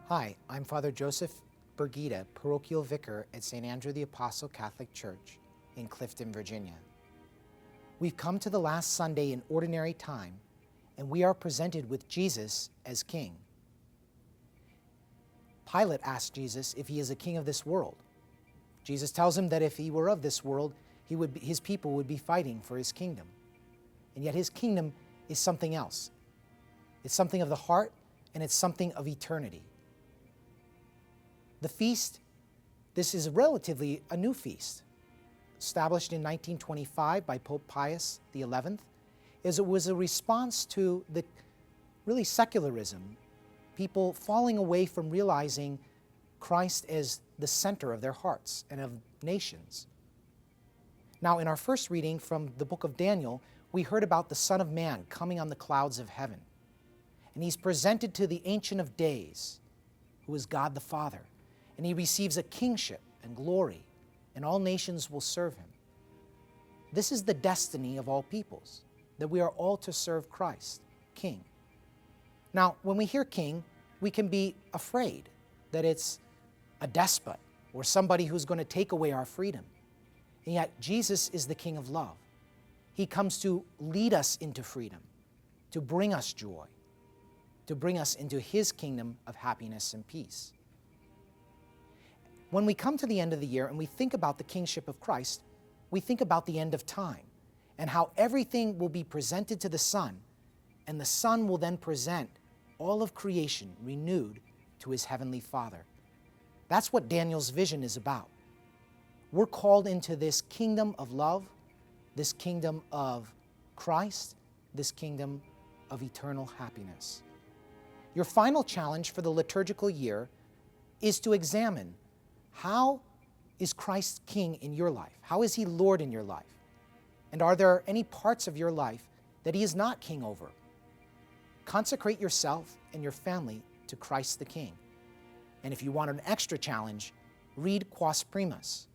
Hi, I'm Father Joseph Bergita, Parochial Vicar at St. Andrew the Apostle Catholic Church in Clifton, Virginia. We've come to the last Sunday in Ordinary Time, and we are presented with Jesus as King. Pilate asked Jesus if he is a king of this world. Jesus tells him that if he were of this world, his people would be fighting for his kingdom. And yet his kingdom is something else. It's something of the heart, and it's something of eternity. The feast, this is relatively a new feast, established in 1925 by Pope Pius XI, as it was a response to the really secularism, people falling away from realizing Christ as the center of their hearts and of nations. Now, in our first reading from the book of Daniel, we heard about the Son of Man coming on the clouds of heaven. And he's presented to the Ancient of Days, who is God the Father. And he receives a kingship and glory, and all nations will serve him. This is the destiny of all peoples, that we are all to serve Christ, King. Now, when we hear king, we can be afraid that it's a despot or somebody who's going to take away our freedom. And yet, Jesus is the King of love. He comes to lead us into freedom, to bring us joy, to bring us into his kingdom of happiness and peace. When we come to the end of the year and we think about the kingship of Christ, we think about the end of time and how everything will be presented to the Son, and the Son will then present all of creation renewed to his heavenly Father. That's what Daniel's vision is about. We're called into this kingdom of love, this kingdom of Christ, this kingdom of eternal happiness. Your final challenge for the liturgical year is to examine, how is Christ King in your life? How is he Lord in your life? And are there any parts of your life that he is not King over? Consecrate yourself and your family to Christ the King. And if you want an extra challenge, read Quas, Primas,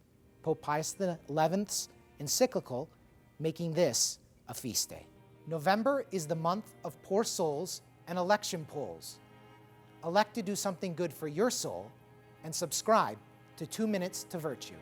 Pope Pius XI's encyclical, making this a feast day. November is the month of poor souls and election polls. Elect to do something good for your soul and subscribe to 2 Minutes to Virtue.